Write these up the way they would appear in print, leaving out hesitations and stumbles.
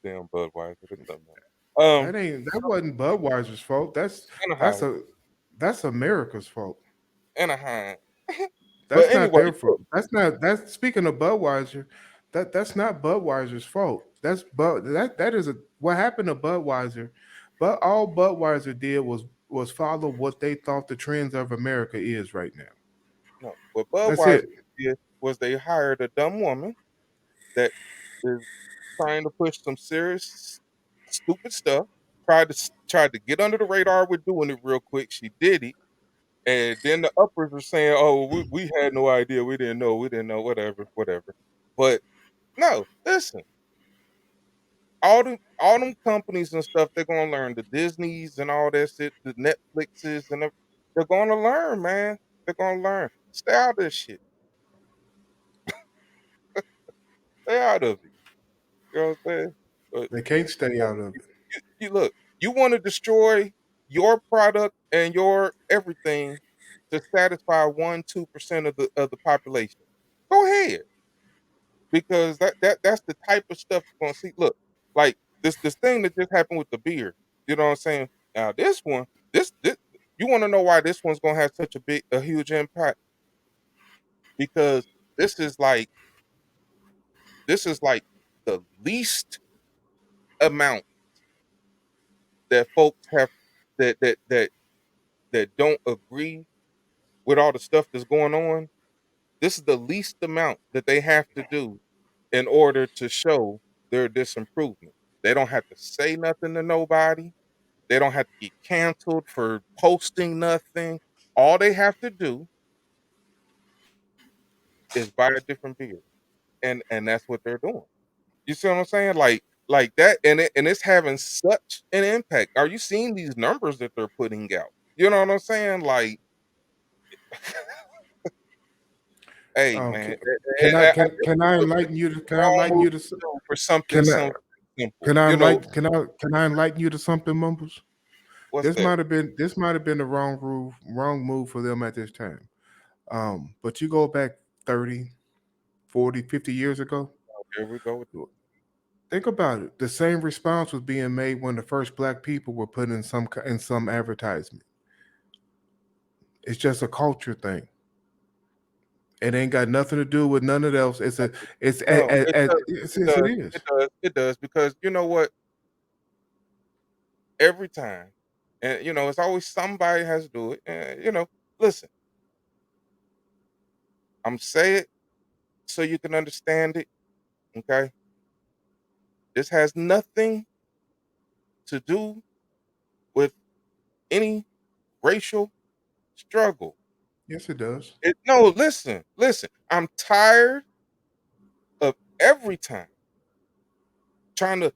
damn Budweiser. This something else. That wasn't Budweiser's fault. That's Anaheim, a that's America's fault. Anaheim. But That's not anyway, their fault. That's speaking of Budweiser. That's not Budweiser's fault. That is what happened to Budweiser. But all Budweiser did was follow what they thought the trends of America is right now. no, what That's Budweiser it. did was they hired a dumb woman that is trying to push some serious, stupid stuff. Tried to get under the radar with doing it real quick. She did it, and then the uppers were saying, "Oh, we had no idea. We didn't know. Whatever, whatever." But no, listen. All them companies and stuff, they're gonna learn the Disneys and all that shit, the Netflixes they're gonna learn, man. They're gonna learn. Stay out of this shit. Stay out of it. You know what I'm saying? But They can't stay yeah, out of it. you look, you want to destroy your product and your everything to satisfy 1-2% of the population. Go ahead, because that's the type of stuff you're gonna see. Look, like this thing that just happened with the beer. You know what I'm saying? Now this one, this you want to know why this one's gonna have such a huge impact? Because this is like this is like the least amount that folks have that don't agree with all the stuff that's going on. This is the least amount that they have to do in order to show their disimprovement. They don't have to say nothing to nobody. They don't have to get canceled for posting nothing. All they have to do is buy a different beer, and that's what they're doing. You see what I'm saying? Like that, and it's having such an impact. Are you seeing these numbers that they're putting out? You know what I'm saying? Like, hey man, Okay. Can I look, enlighten you? the wrong move to do for something Can I so simple. You know can I enlighten you to something, Mumbles? what's that? This might have been the wrong move for them at this time. But you go back 30, 40, 50 years ago. Here we go with Think about it. The same response was being made when the first black people were put in some advertisement. It's just a culture thing. It ain't got nothing to do with none of else. no, it does, it It does, is. it does because you know what? Every time, and it's always somebody has to do it. And listen, I'm saying it so you can understand it. Okay, this has nothing to do with any racial struggle. Yes, it does. No, listen. I'm tired of every time trying to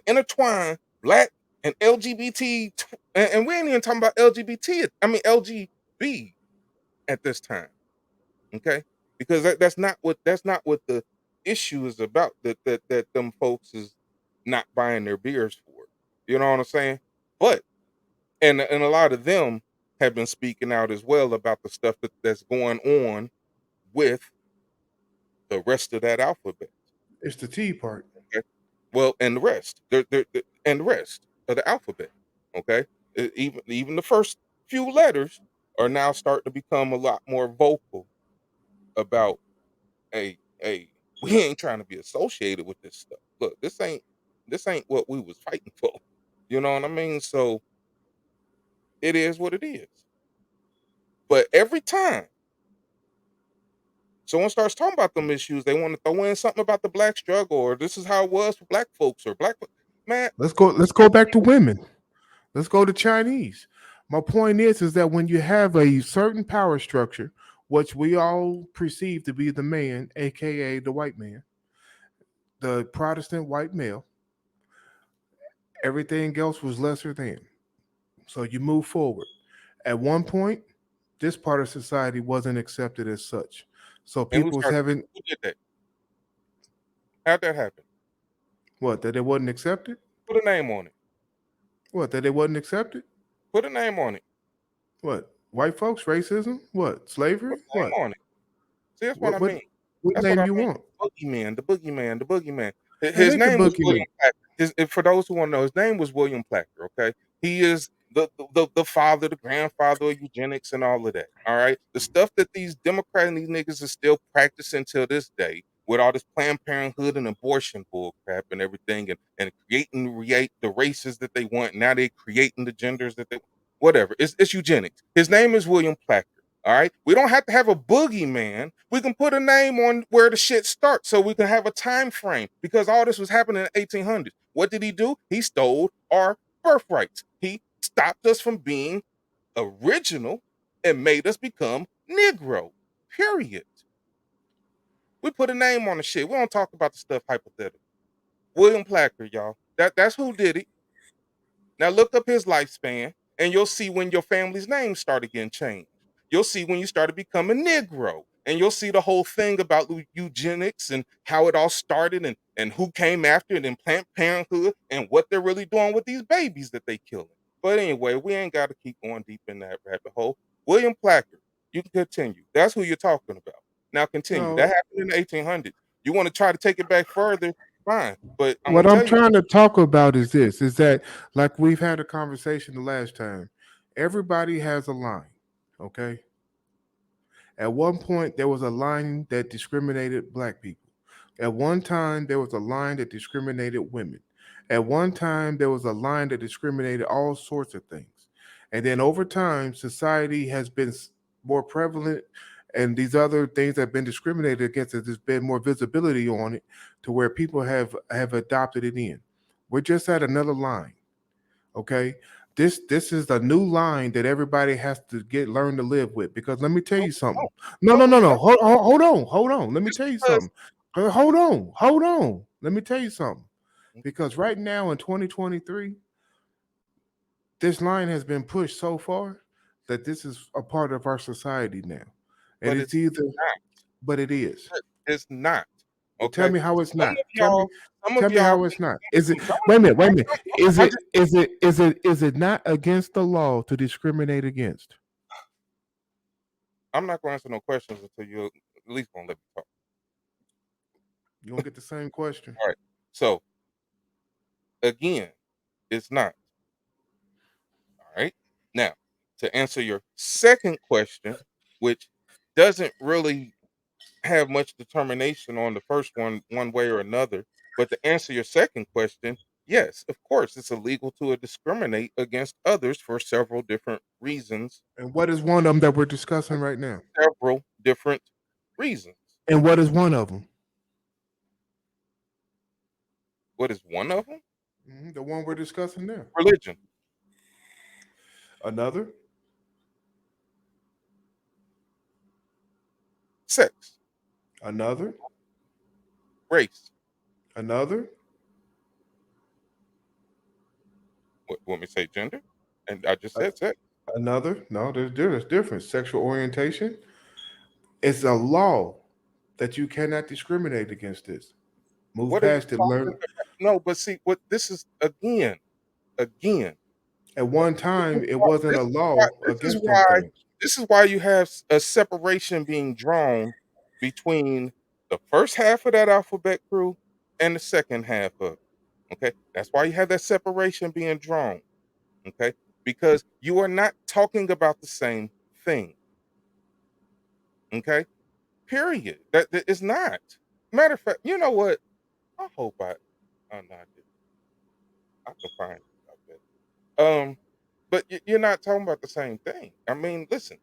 intertwine black and LGBT, and we ain't even talking about LGBT. I mean LGB at this time, okay? Because that's not what the issue is about. That them folks is not buying their beers for. You know what I'm saying? But and a lot of them have been speaking out as well about the stuff that's going on with the rest of that alphabet. It's the T part. Okay. Well, and the rest, and the rest of the alphabet. Okay, even the first few letters are now starting to become a lot more vocal about, hey, we ain't trying to be associated with this stuff. Look, this ain't what we was fighting for. You know what I mean? So it is what it is. But every time someone starts talking about them issues, they want to throw in something about the black struggle, or this is how it was for black folks, or man. Let's go back to women. Let's go to Chinese. My point is that when you have a certain power structure, which we all perceive to be the man, aka the white man, the Protestant white male, everything else was lesser than. So you move forward. At one point, this part of society wasn't accepted as such. So And who people was started? having Who did that? How'd that happen? what, that it wasn't accepted? Put a name on it. What, that it wasn't accepted? Put a name on it. What? White folks, racism? What? Put Slavery? a name What? on it. See, that's what What I what mean. what That's what name I you mean. want? The boogeyman. That His ain't the name was William boogeyman. Placker. For those who want to know, his name was William Placker. Okay, he is the father, the grandfather of eugenics and all of that. All right, the stuff that these Democrats and these niggas are still practicing till this day with all this Planned Parenthood and abortion bull crap and everything, and create the races that they want. Now they creating the genders that they whatever. It's eugenics. His name is William Placker. All right. We don't have to have a boogeyman. We can put a name on where the shit starts so we can have a time frame because all this was happening in the 1800s. What did he do? He stole our birthrights. He stopped us from being original and made us become Negro. Period. We put a name on the shit. We don't talk about the stuff hypothetical. William Placker, y'all. That's who did it. Now look up his lifespan, and you'll see when your family's name started getting changed. You'll see when you started becoming Negro, and you'll see the whole thing about eugenics and how it all started, and who came after it, and Planned Parenthood, and what they're really doing with these babies that they killing. But anyway, we ain't got to keep going deep in that rabbit hole. William Placker, you can continue. That's who you're talking about. Now continue. That No, happened in the 1800s. You want to try to take it back further? Fine, but I'm gonna what I'm tell you. trying to talk about is this: is that like we've had a conversation the last time. Everybody has a line, okay? At one point, there was a line that discriminated black people. At one time, there was a line that discriminated women. At one time, there was a line that discriminated all sorts of things. And then over time, society has been more prevalent, and these other things that have been discriminated against, there's been more visibility on it to where people have adopted it in. We're just at another line, okay? This is the new line that everybody has to get learn to live with, because let me tell No, you something. no, No, no, no, no, no. no. Hold on. Let me Just tell you because something. Hold on. Let me tell you something. Because right now in 2023, this line has been pushed so far that this is a part of our society now. And but it's it's either, not. but it is. It's not. Tell Okay. me how it's Some not. of y'all, some of Tell me y'all, how it's not. Is it, some of, wait a minute. Is I it just, is it not against the law to discriminate against? I'm not going to answer no questions until you at least gonna let me talk. You don't get the same question. All right. So again, it's not. All right. Now, to answer your second question, which doesn't really have much determination on the first one way or another, but to answer your second question, yes, of course, it's illegal to discriminate against others for several different reasons. And what is one of them that we're discussing right now? Several different reasons. And what is one of them? What is one of them? The one we're discussing now. Religion, Another, sex, another, race. another. What want me to say gender? And I just uh, said sex. Another. No, there's difference. Sexual orientation. It's a law that you cannot discriminate against this. Move What are you past it. talking Learn. about? No, but see what this is again. At one This time, is it why wasn't this a is why law this is against them why things. this is why you have a separation being drawn between the first half of that alphabet crew and the second half of it. Okay. That's why you have that separation being drawn. Okay. Because you are not talking about the same thing. Okay. Period. That is not. Matter of fact, you know what? I hope I'm not. I can find it about that. But you're not talking about the same thing. I mean, listen.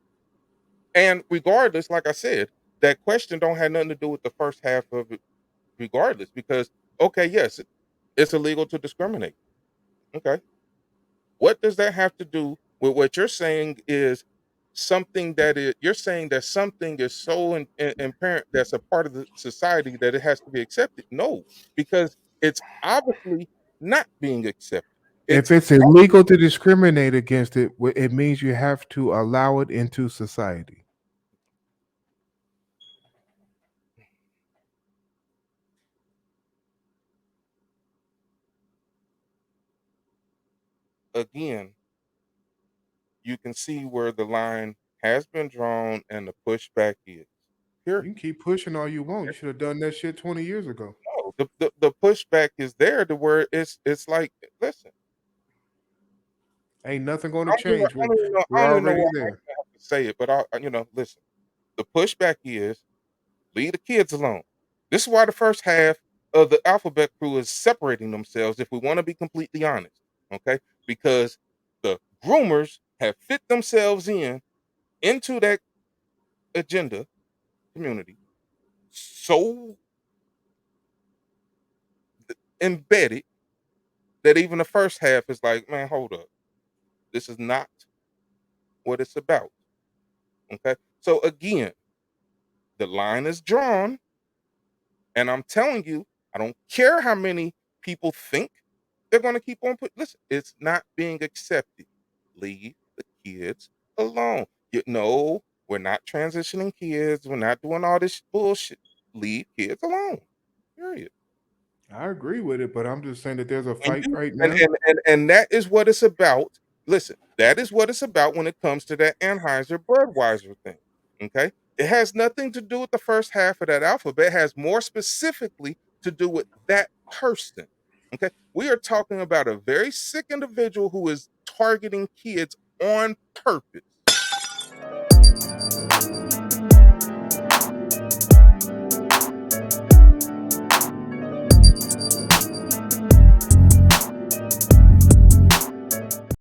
And regardless, like I said, that question don't have nothing to do with the first half of it, regardless, because okay, yes, it's illegal to discriminate. Okay. What does that have to do with what you're saying is something that you're saying that something is so apparent that's a part of the society that it has to be accepted? No, because it's obviously not being accepted. If It's it's illegal to discriminate against it, it means you have to allow it into society. again, you can see where the line has been drawn and the pushback is. You Period. can keep pushing all you want. You should have done that shit 20 years ago. No, the pushback is there to where it's like, listen, Ain't nothing going to I don't even, change. I don't even know, I We're don't even know already why I there. even have to say it, but listen. The pushback is leave the kids alone. This is why the first half of the Alphabet Crew is separating themselves. If we want to be completely honest, okay, because the groomers have fit themselves into that agenda community so embedded that even the first half is like, man, hold up. This is not what it's about. Okay. So again, the line is drawn, and I'm telling you, I don't care how many people think they're going to keep on put. Listen, it's not being accepted. Leave the kids alone. No, we're not transitioning kids. We're not doing all this bullshit. Leave kids alone. Period. I agree with it, but I'm just saying that there's a And fight you right now. and that is what it's about. Listen, that is what it's about when it comes to that Anheuser Budweiser thing. Okay, it has nothing to do with the first half of that alphabet. It has more specifically to do with that person. Okay, we are talking about a very sick individual who is targeting kids on purpose.